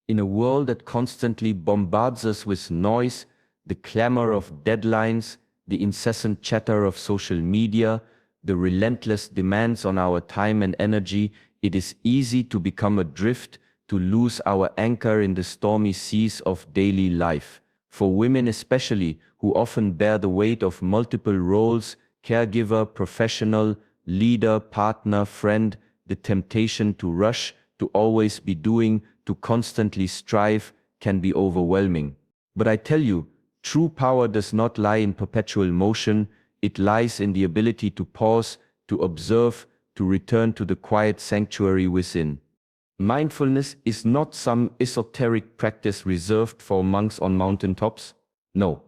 In a world that constantly bombards us with noise, the clamor of deadlines, the incessant chatter of social media, the relentless demands on our time and energy, it is easy to become adrift, to lose our anchor in the stormy seas of daily life. For women especially, who often bear the weight of multiple roles, caregiver, professional, leader, partner, friend, the temptation to rush, to always be doing, to constantly strive can be overwhelming. But I tell you, true power does not lie in perpetual motion, it lies in the ability to pause, to observe, to return to the quiet sanctuary within. Mindfulness is not some esoteric practice reserved for monks on mountaintops. No.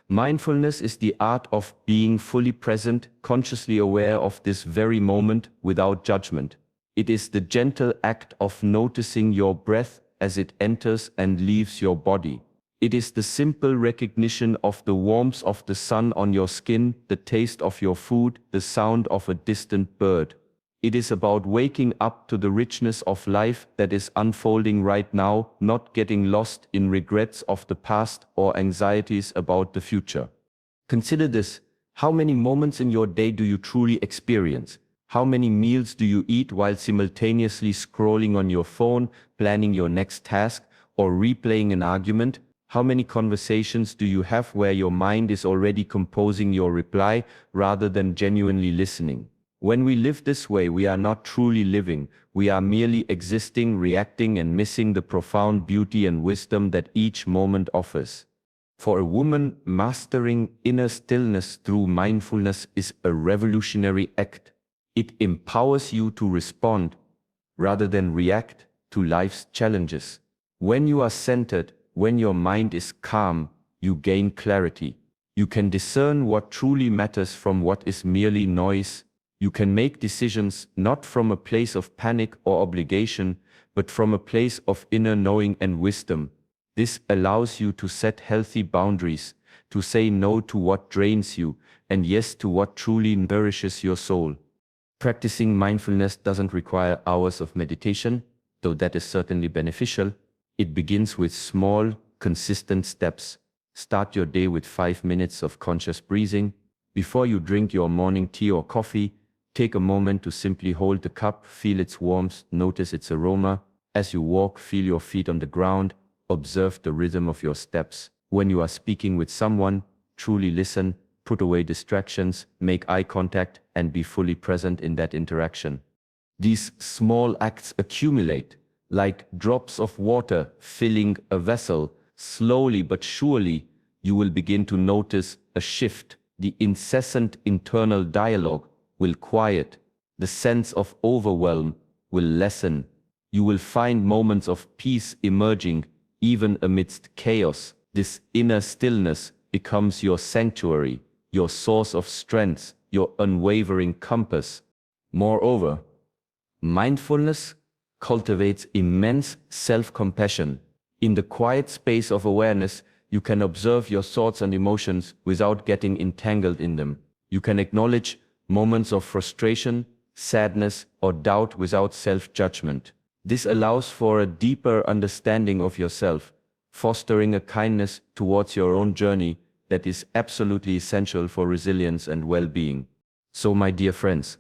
Mindfulness is the art of being fully present, consciously aware of this very moment without judgment. It is the gentle act of noticing your breath as it enters and leaves your body. It is the simple recognition of the warmth of the sun on your skin, the taste of your food, the sound of a distant bird. It is about waking up to the richness of life that is unfolding right now, not getting lost in regrets of the past or anxieties about the future. Consider this: how many moments in your day do you truly experience? How many meals do you eat while simultaneously scrolling on your phone, planning your next task, or replaying an argument? How many conversations do you have where your mind is already composing your reply rather than genuinely listening? When we live this way, we are not truly living, we are merely existing, reacting, and missing the profound beauty and wisdom that each moment offers. For a woman, mastering inner stillness through mindfulness is a revolutionary act. It empowers you to respond, rather than react, to life's challenges. When you are centered, when your mind is calm, you gain clarity. You can discern what truly matters from what is merely noise. You can make decisions not from a place of panic or obligation, but from a place of inner knowing and wisdom. This allows you to set healthy boundaries, to say no to what drains you, and yes to what truly nourishes your soul. Practicing mindfulness doesn't require hours of meditation, though that is certainly beneficial. It begins with small, consistent steps. Start your day with 5 minutes of conscious breathing. Before you drink your morning tea or coffee, take a moment to simply hold the cup, feel its warmth, notice its aroma. As you walk, feel your feet on the ground, observe the rhythm of your steps. When you are speaking with someone, truly listen, put away distractions, make eye contact, and be fully present in that interaction. These small acts accumulate, like drops of water filling a vessel. Slowly but surely, you will begin to notice a shift. The incessant internal dialogue will quiet. The sense of overwhelm will lessen. You will find moments of peace emerging, even amidst chaos. This inner stillness becomes your sanctuary, your source of strength, your unwavering compass. Moreover, mindfulness cultivates immense self-compassion. In the quiet space of awareness, you can observe your thoughts and emotions without getting entangled in them. You can acknowledge moments of frustration, sadness, or doubt without self-judgment. This allows for a deeper understanding of yourself, fostering a kindness towards your own journey that is absolutely essential for resilience and well-being. So, my dear friends,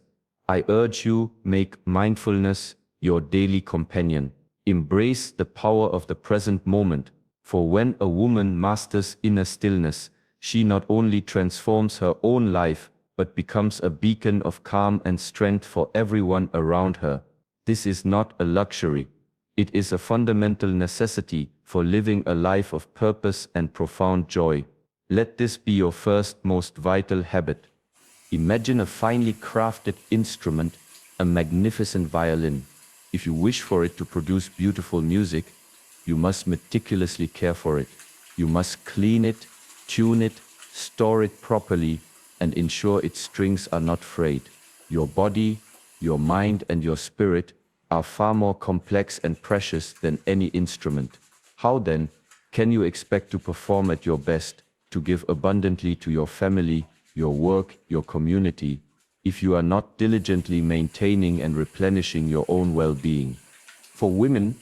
I urge you, make mindfulness your daily companion. Embrace the power of the present moment, for when a woman masters inner stillness, she not only transforms her own life, but becomes a beacon of calm and strength for everyone around her. This is not a luxury. It is a fundamental necessity for living a life of purpose and profound joy. Let this be your first most vital habit. Imagine a finely crafted instrument, a magnificent violin. If you wish for it to produce beautiful music, you must meticulously care for it. You must clean it, tune it, store it properly, and ensure its strings are not frayed. Your body, your mind, and your spirit are far more complex and precious than any instrument. How then can you expect to perform at your best, to give abundantly to your family, your work, your community, if you are not diligently maintaining and replenishing your own well-being? For women,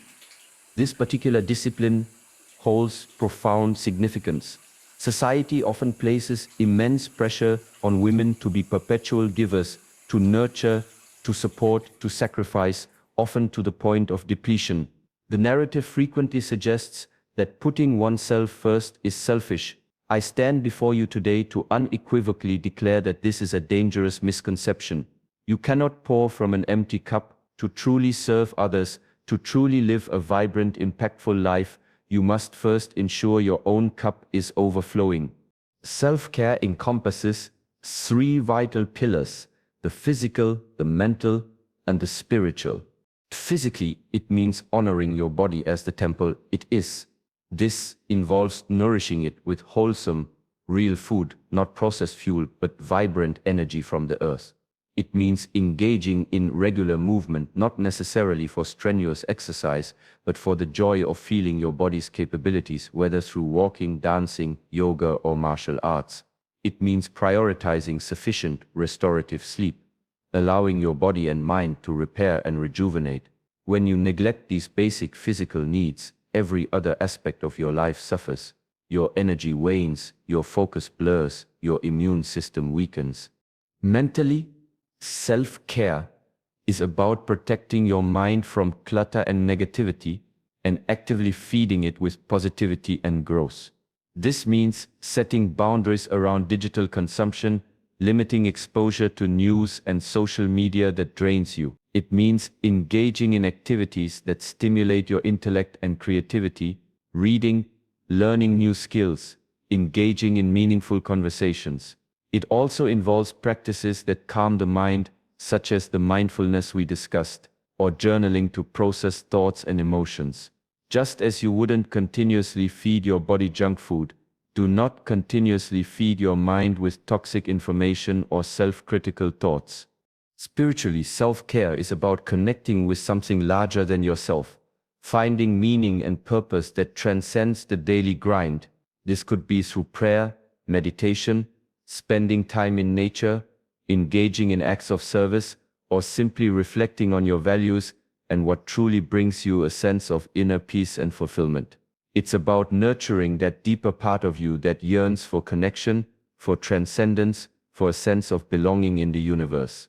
This particular discipline holds profound significance. Society often places immense pressure on women to be perpetual givers, to nurture, to support, to sacrifice, often to the point of depletion. The narrative frequently suggests that putting oneself first is selfish. I stand before you today to unequivocally declare that this is a dangerous misconception. You cannot pour from an empty cup. To truly serve others, to truly live a vibrant, impactful life, you must first ensure your own cup is overflowing. Self-care encompasses three vital pillars: the physical, the mental, and the spiritual. Physically, it means honoring your body as the temple it is. This involves nourishing it with wholesome, real food, not processed fuel, but vibrant energy from the earth. It means engaging in regular movement, not necessarily for strenuous exercise, but for the joy of feeling your body's capabilities, whether through walking, dancing, yoga, or martial arts. It means prioritizing sufficient restorative sleep, allowing your body and mind to repair and rejuvenate. When you neglect these basic physical needs, every other aspect of your life suffers. Your energy wanes, your focus blurs, your immune system weakens. Mentally, self-care is about protecting your mind from clutter and negativity and actively feeding it with positivity and growth. This means setting boundaries around digital consumption, limiting exposure to news and social media that drains you. It means engaging in activities that stimulate your intellect and creativity, reading, learning new skills, engaging in meaningful conversations. It also involves practices that calm the mind, such as the mindfulness we discussed, or journaling to process thoughts and emotions. Just as you wouldn't continuously feed your body junk food, do not continuously feed your mind with toxic information or self-critical thoughts. Spiritually, self-care is about connecting with something larger than yourself, finding meaning and purpose that transcends the daily grind. This could be through prayer, meditation, spending time in nature, engaging in acts of service, or simply reflecting on your values and what truly brings you a sense of inner peace and fulfillment. It's about nurturing that deeper part of you that yearns for connection, for transcendence, for a sense of belonging in the universe.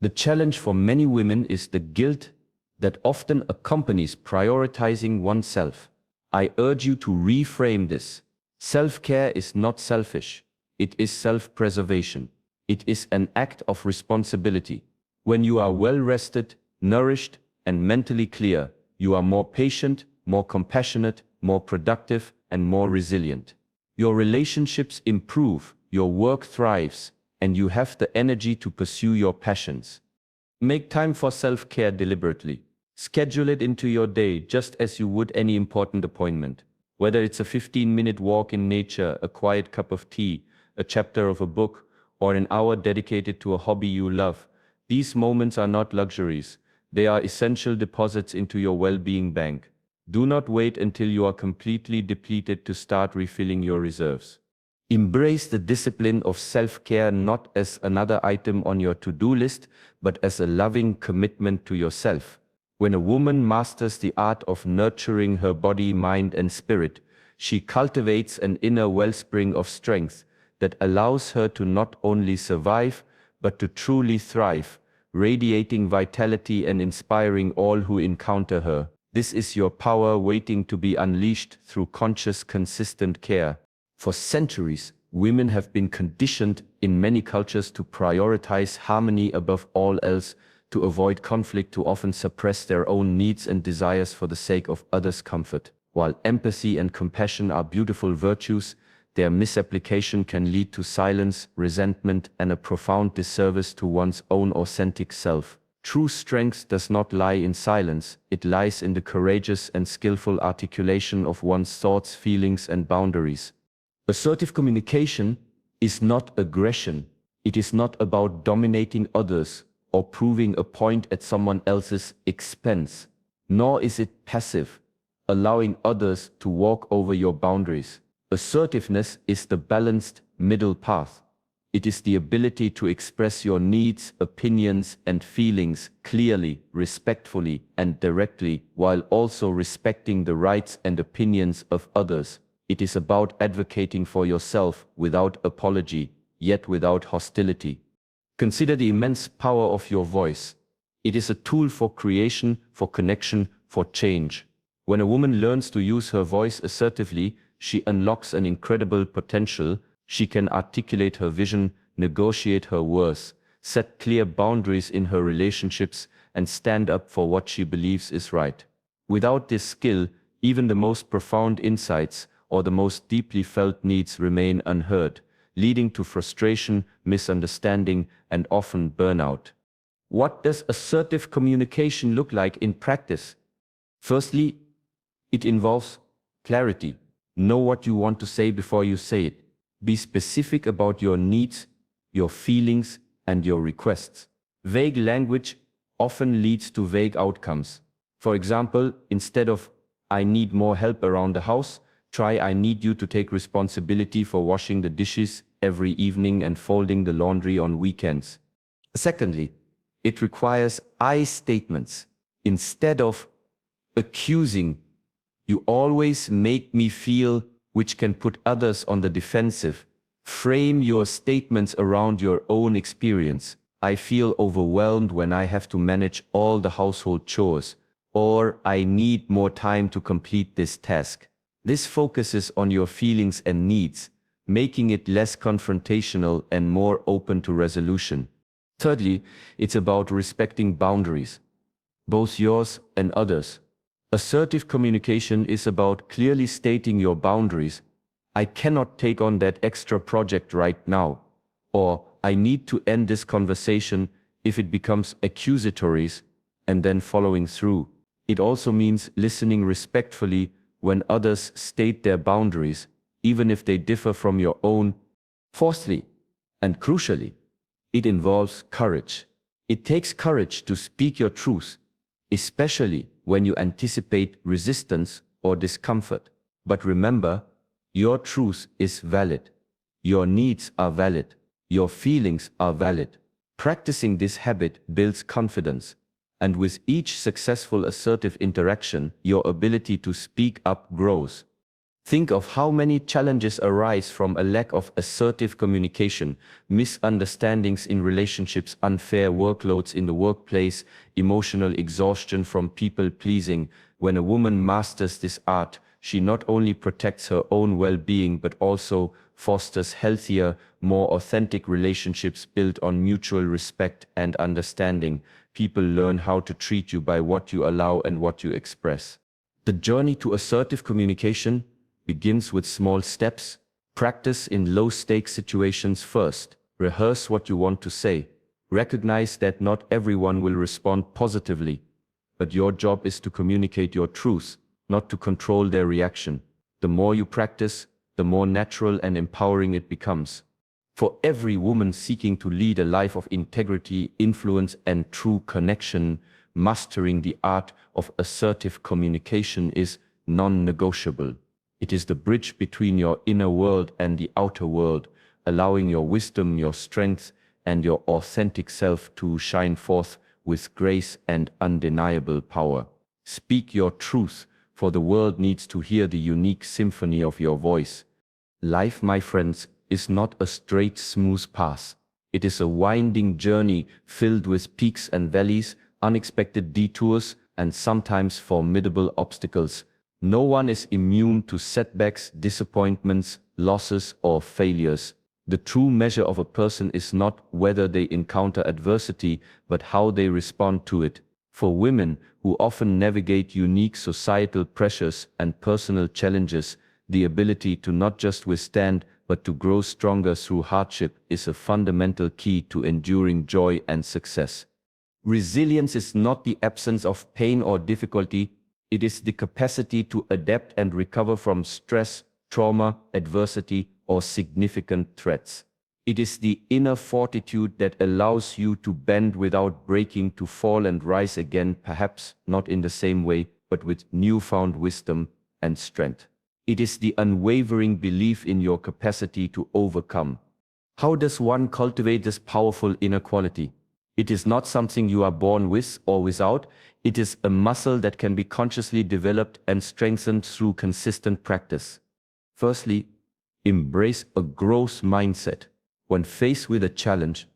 The challenge for many women is the guilt that often accompanies prioritizing oneself. I urge you to reframe this. Self-care is not selfish. It is self-preservation. It is an act of responsibility. When you are well-rested, nourished, and mentally clear, you are more patient, more compassionate, more productive, and more resilient. Your relationships improve, your work thrives, and you have the energy to pursue your passions. Make time for self-care deliberately. Schedule it into your day just as you would any important appointment. Whether it's a 15-minute walk in nature, a quiet cup of tea, a chapter of a book, or an hour dedicated to a hobby you love, these moments are not luxuries. They are essential deposits into your well-being bank. Do not wait until you are completely depleted to start refilling your reserves. Embrace the discipline of self-care not as another item on your to-do list, but as a loving commitment to yourself. When a woman masters the art of nurturing her body, mind, and spirit, she cultivates an inner wellspring of strength that allows her to not only survive, but to truly thrive, radiating vitality and inspiring all who encounter her. This is your power waiting to be unleashed through conscious, consistent care. For centuries, women have been conditioned in many cultures to prioritize harmony above all else, to avoid conflict, to often suppress their own needs and desires for the sake of others' comfort. While empathy and compassion are beautiful virtues, their misapplication can lead to silence, resentment, and a profound disservice to one's own authentic self. True strength does not lie in silence, it lies in the courageous and skillful articulation of one's thoughts, feelings, and boundaries. Assertive communication is not aggression. It is not about dominating others or proving a point at someone else's expense. Nor is it passive, allowing others to walk over your boundaries. Assertiveness is the balanced middle path. It is the ability to express your needs, opinions, and feelings clearly, respectfully, and directly, while also respecting the rights and opinions of others. It is about advocating for yourself without apology, yet without hostility. Consider the immense power of your voice. It is a tool for creation, for connection, for change. When a woman learns to use her voice assertively, she unlocks an incredible potential. She can articulate her vision, negotiate her worth, set clear boundaries in her relationships, and stand up for what she believes is right. Without this skill, even the most profound insights or the most deeply felt needs remain unheard, leading to frustration, misunderstanding, and often burnout. What does assertive communication look like in practice? Firstly, it involves clarity. Know what you want to say before you say it. Be specific about your needs, your feelings, and your requests. Vague language often leads to vague outcomes. For example, instead of "I need more help around the house," try "I need you to take responsibility for washing the dishes every evening and folding the laundry on weekends." Secondly, it requires I statements. Instead of accusing, "You always make me feel," which can put others on the defensive. Frame your statements around your own experience. "I feel overwhelmed when I have to manage all the household chores," or "I need more time to complete this task." This focuses on your feelings and needs, making it less confrontational and more open to resolution. Thirdly, it's about respecting boundaries, both yours and others. Assertive communication is about clearly stating your boundaries. "I cannot take on that extra project right now," or "I need to end this conversation," if it becomes accusatory, and then following through. It also means listening respectfully when others state their boundaries, even if they differ from your own. Fourthly, and crucially, it involves courage. It takes courage to speak your truth, especially when you anticipate resistance or discomfort. But remember, your truth is valid. Your needs are valid. Your feelings are valid. Practicing this habit builds confidence, and with each successful assertive interaction, your ability to speak up grows. Think of how many challenges arise from a lack of assertive communication: misunderstandings in relationships, unfair workloads in the workplace, emotional exhaustion from people-pleasing. When a woman masters this art, she not only protects her own well-being but also fosters healthier, more authentic relationships built on mutual respect and understanding. People learn how to treat you by what you allow and what you express. The journey to assertive communication begins with small steps. Practice in low-stakes situations first. Rehearse what you want to say. Recognize that not everyone will respond positively, but your job is to communicate your truth, not to control their reaction. The more you practice, the more natural and empowering it becomes. For every woman seeking to lead a life of integrity, influence, and true connection, mastering the art of assertive communication is non-negotiable. It is the bridge between your inner world and the outer world, allowing your wisdom, your strength, and your authentic self to shine forth with grace and undeniable power. Speak your truth, for the world needs to hear the unique symphony of your voice. Life, my friends, is not a straight, smooth path. It is a winding journey filled with peaks and valleys, unexpected detours, and sometimes formidable obstacles. No one is immune to setbacks, disappointments, losses, or failures. The true measure of a person is not whether they encounter adversity, but how they respond to it. For women, who often navigate unique societal pressures and personal challenges, the ability to not just withstand, but to grow stronger through hardship is a fundamental key to enduring joy and success. Resilience is not the absence of pain or difficulty. It is the capacity to adapt and recover from stress, trauma, adversity, or significant threats. It is the inner fortitude that allows you to bend without breaking, to fall and rise again, perhaps not in the same way, but with newfound wisdom and strength. It is the unwavering belief in your capacity to overcome. How does one cultivate this powerful inner quality? It is not something you are born with or without. It is a muscle that can be consciously developed and strengthened through consistent practice. Firstly, embrace a growth mindset. When faced with a challenge,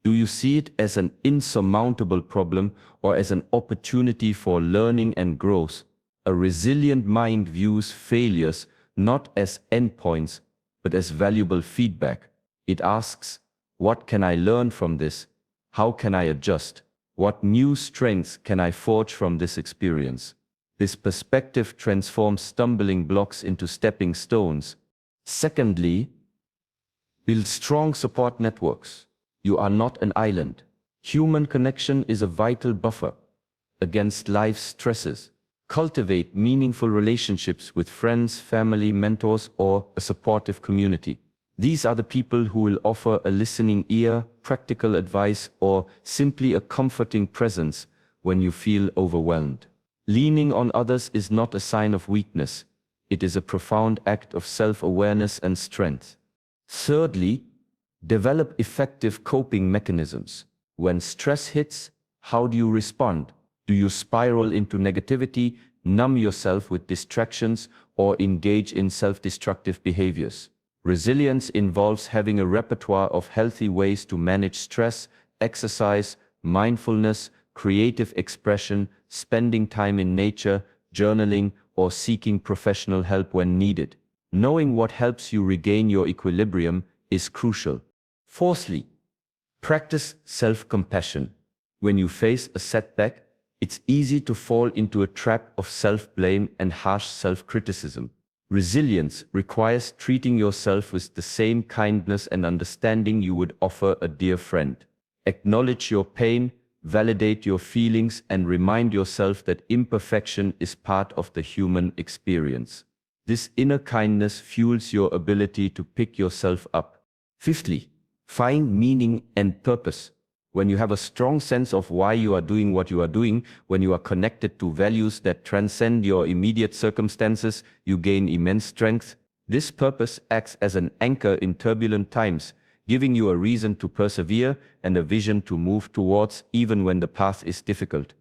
do you see it as an insurmountable problem or as an opportunity for learning and growth? A resilient mind views failures not as endpoints, but as valuable feedback. It asks, what can I learn from this? How can I adjust? What new strengths can I forge from this experience? This perspective transforms stumbling blocks into stepping stones. Secondly, build strong support networks. You are not an island. Human connection is a vital buffer against life's stresses. Cultivate meaningful relationships with friends, family, mentors, or a supportive community. These are the people who will offer a listening ear, practical advice, or simply a comforting presence when you feel overwhelmed. Leaning on others is not a sign of weakness. It is a profound act of self-awareness and strength. Thirdly, develop effective coping mechanisms. When stress hits, how do you respond? Do you spiral into negativity, numb yourself with distractions, or engage in self-destructive behaviors? Resilience involves having a repertoire of healthy ways to manage stress: exercise, mindfulness, creative expression, spending time in nature, journaling, or seeking professional help when needed. Knowing what helps you regain your equilibrium is crucial. Fourthly, practice self-compassion. When you face a setback, it's easy to fall into a trap of self-blame and harsh self-criticism. Resilience requires treating yourself with the same kindness and understanding you would offer a dear friend. Acknowledge your pain, validate your feelings, and remind yourself that imperfection is part of the human experience. This inner kindness fuels your ability to pick yourself up. Fifthly, find meaning and purpose. When you have a strong sense of why you are doing what you are doing, when you are connected to values that transcend your immediate circumstances, you gain immense strength. This purpose acts as an anchor in turbulent times, giving you a reason to persevere and a vision to move towards even when the path is difficult.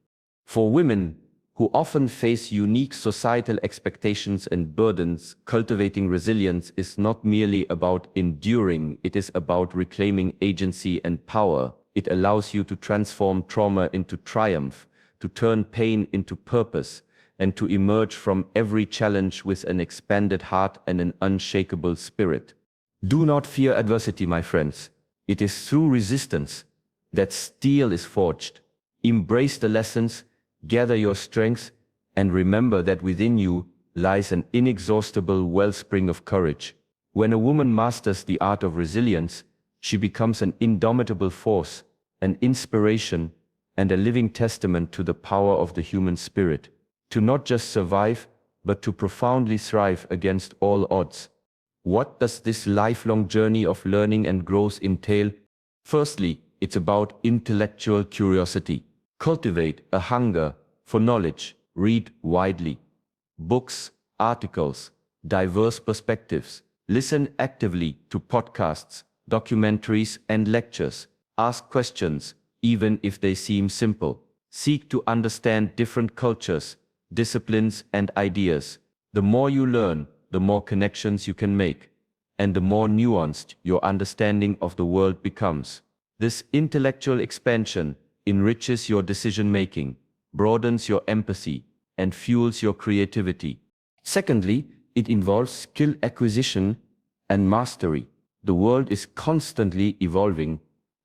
For women, who often face unique societal expectations and burdens, cultivating resilience is not merely about enduring, it is about reclaiming agency and power. It allows you to transform trauma into triumph, to turn pain into purpose, and to emerge from every challenge with an expanded heart and an unshakable spirit. Do not fear adversity, my friends. It is through resistance that steel is forged. Embrace the lessons, gather your strength, and remember that within you lies an inexhaustible wellspring of courage. When a woman masters the art of resilience, she becomes an indomitable force, an inspiration, and a living testament to the power of the human spirit, to not just survive, but to profoundly thrive against all odds. What does this lifelong journey of learning and growth entail? Firstly, it's about intellectual curiosity. Cultivate a hunger for knowledge. Read widely. Books, articles, diverse perspectives. Listen actively to podcasts, documentaries, and lectures. Ask questions, even if they seem simple. Seek to understand different cultures, disciplines, and ideas. The more you learn, the more connections you can make, and the more nuanced your understanding of the world becomes. This intellectual expansion enriches your decision-making, broadens your empathy, and fuels your creativity. Secondly, it involves skill acquisition and mastery. The world is constantly evolving,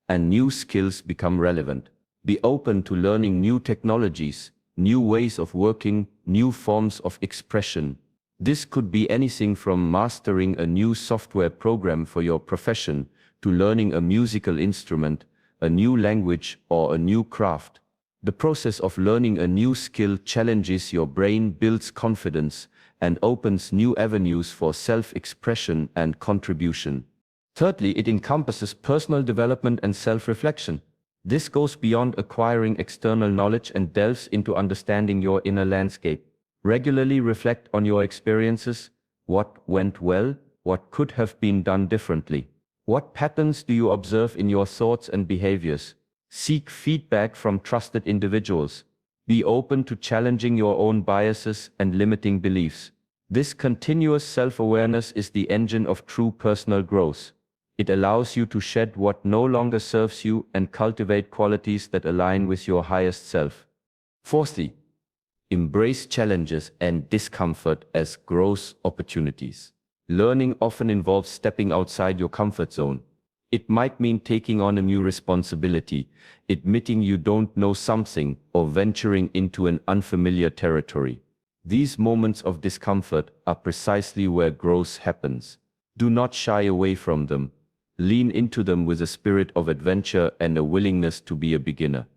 and new skills become relevant. Be open to learning new technologies, new ways of working, new forms of expression. This could be anything from mastering a new software program for your profession to learning a musical instrument, a new language, or a new craft. The process of learning a new skill challenges your brain, builds confidence, and opens new avenues for self-expression and contribution. Thirdly, it encompasses personal development and self-reflection. This goes beyond acquiring external knowledge and delves into understanding your inner landscape. Regularly reflect on your experiences, what went well, what could have been done differently. What patterns do you observe in your thoughts and behaviors? Seek feedback from trusted individuals. Be open to challenging your own biases and limiting beliefs. This continuous self-awareness is the engine of true personal growth. It allows you to shed what no longer serves you and cultivate qualities that align with your highest self. Fourthly, embrace challenges and discomfort as growth opportunities. Learning often involves stepping outside your comfort zone. It might mean taking on a new responsibility, admitting you don't know something, or venturing into an unfamiliar territory. These moments of discomfort are precisely where growth happens. Do not shy away from them. Lean into them with a spirit of adventure and a willingness to be a beginner.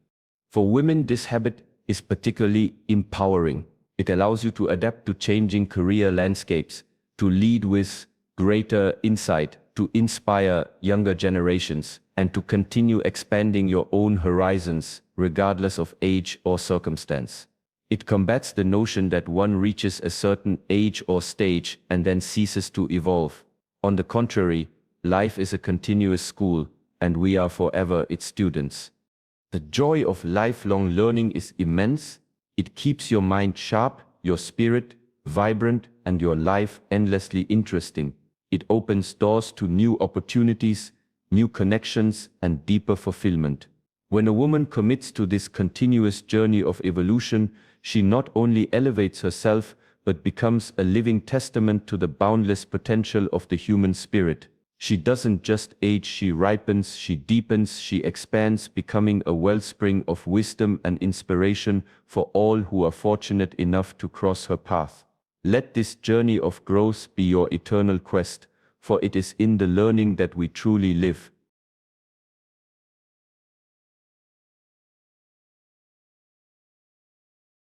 For women, this habit is particularly empowering. It allows you to adapt to changing career landscapes, to lead with greater insight, to inspire younger generations, and to continue expanding your own horizons, regardless of age or circumstance. It combats the notion that one reaches a certain age or stage and then ceases to evolve. On the contrary, life is a continuous school, and we are forever its students. The joy of lifelong learning is immense. It keeps your mind sharp, your spirit vibrant, and your life endlessly interesting. It opens doors to new opportunities, new connections, and deeper fulfillment. When a woman commits to this continuous journey of evolution, she not only elevates herself, but becomes a living testament to the boundless potential of the human spirit. She doesn't just age, she ripens, she deepens, she expands, becoming a wellspring of wisdom and inspiration for all who are fortunate enough to cross her path. Let this journey of growth be your eternal quest, for it is in the learning that we truly live,